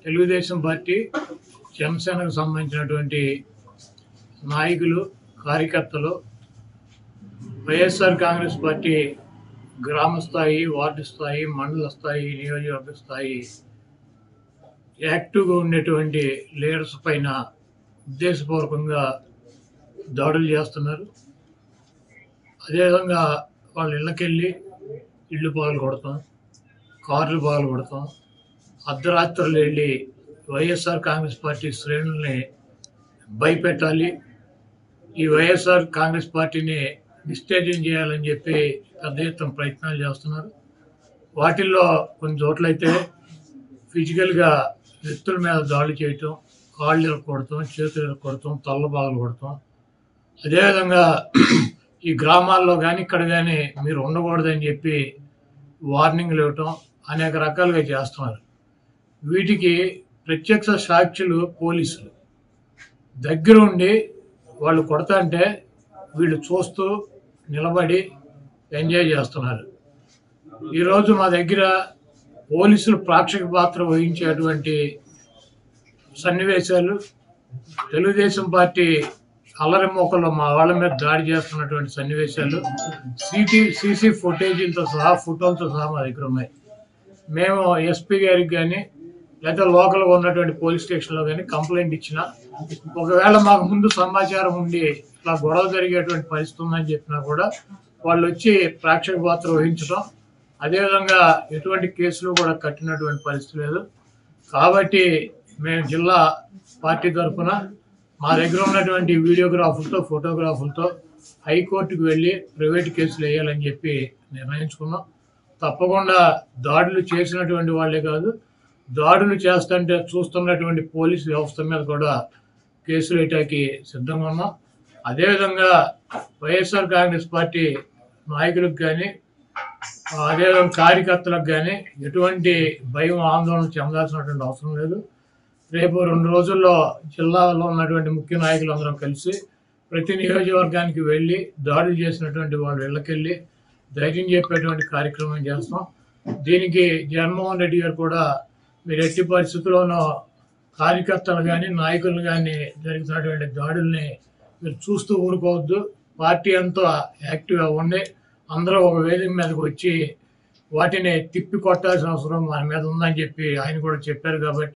Telugu Desam party, జనసేనకు సంబంధించినటువంటి నాయకులు, కార్యకర్తలు వైఎస్ఆర్ కాంగ్రెస్ పార్టీ గ్రామ స్థాయి, వార్డు స్థాయి, మండల స్థాయి, నియోజకవర్గ స్థాయి యాక్టివ్గా ఉండేటువంటి లీడర్స్ పైన ఉద్దేశపూర్వకంగా దాడులు చేస్తున్నారు. అదేవిధంగా వాళ్ళ ఇళ్ళకెళ్ళి ఇళ్ళు పగలు కొడతాం, కార్లు పగలు కొడతాం, అర్ధరాత్రులు వెళ్ళి వైఎస్ఆర్ కాంగ్రెస్ పార్టీ శ్రేణుల్ని భయపెట్టాలి, ఈ వైఎస్ఆర్ కాంగ్రెస్ పార్టీని డిస్టేజం చేయాలని చెప్పి పెద్ద ఎత్తున ప్రయత్నాలు చేస్తున్నారు. వాటిల్లో కొన్ని చోట్లయితే ఫిజికల్గా వ్యక్తుల మీద దాడులు చేయటం, కాళ్ళు ఇరక్కొడతాం, చేతులు ఇరక్కొడతాం, తల్ల బాగలు కొడతాం. అదేవిధంగా ఈ గ్రామాల్లో కానీ ఇక్కడ కానీ మీరు ఉండకూడదని చెప్పి వార్నింగ్లు ఇవ్వటం అనేక రకాలుగా చేస్తున్నారు. వీటికి ప్రత్యక్ష సాక్షులు పోలీసులు దగ్గర ఉండి వాళ్ళు కొడతాంటే వీళ్ళు చూస్తూ నిలబడి ఎంజాయ్ చేస్తున్నారు. ఈరోజు మా దగ్గర పోలీసులు ప్రేక్షక పాత్ర వహించేటువంటి సన్నివేశాలు, తెలుగుదేశం పార్టీ అల్లరి మోకల్లో మా వాళ్ళ మీద దాడి చేస్తున్నటువంటి సన్నివేశాలు సీసీ ఫుటేజీలతో సహా, ఫోటోలతో సహా మా దగ్గర ఉన్నాయి. మేము ఎస్పీ గారికి కానీ లేదా లోకల్గా ఉన్నటువంటి పోలీస్ స్టేషన్లో కానీ కంప్లైంట్ ఇచ్చినా, ఒకవేళ మాకు ముందు సమాచారం ఉండి ఇట్లా గొడవ జరిగేటువంటి పరిస్థితి ఉందని చెప్పినా కూడా వాళ్ళు వచ్చి ప్రేక్షక పాత్ర వహించడం, అదేవిధంగా ఎటువంటి కేసులు కూడా కట్టినటువంటి పరిస్థితి లేదు. కాబట్టి మేము జిల్లా పార్టీ తరఫున మా దగ్గర ఉన్నటువంటి వీడియోగ్రాఫర్లతో, ఫోటోగ్రాఫర్లతో హైకోర్టుకు వెళ్ళి ప్రైవేట్ కేసులు వేయాలని చెప్పి నిర్ణయించుకున్నాం. తప్పకుండా దాడులు చేసినటువంటి వాళ్ళే కాదు, దాడులు చేస్తుంటే చూస్తున్నటువంటి పోలీసు వ్యవస్థ మీద కూడా కేసులు వేయటానికి సిద్ధంగా ఉన్నాం. అదేవిధంగా వైఎస్ఆర్ కాంగ్రెస్ పార్టీ నాయకులకు కానీ, అదేవిధంగా కార్యకర్తలకు కానీ ఎటువంటి భయం, ఆందోళన చెందాల్సినటువంటి అవసరం లేదు. రేపు 2 రోజుల్లో జిల్లాలో ఉన్నటువంటి ముఖ్య నాయకులు అందరం కలిసి ప్రతి నియోజకవర్గానికి వెళ్ళి దాడులు చేసినటువంటి వాళ్ళ ఇళ్ళకెళ్ళి ధైర్యం చెప్పేటువంటి కార్యక్రమం చేస్తాం. దీనికి జగన్మోహన్ రెడ్డి గారు కూడా మీరు ఎట్టి పరిస్థితుల్లోనూ కార్యకర్తలు కానీ, నాయకులు కానీ జరుగుతున్నటువంటి దాడుల్ని మీరు చూస్తూ ఊరుకోవద్దు, పార్టీ అంతా యాక్టివ్గా ఉండి అందరూ ఒక వేదిక మీదకి వచ్చి వాటిని తిప్పి కొట్టాల్సిన అవసరం మన మీద ఉందని చెప్పి ఆయన కూడా చెప్పారు. కాబట్టి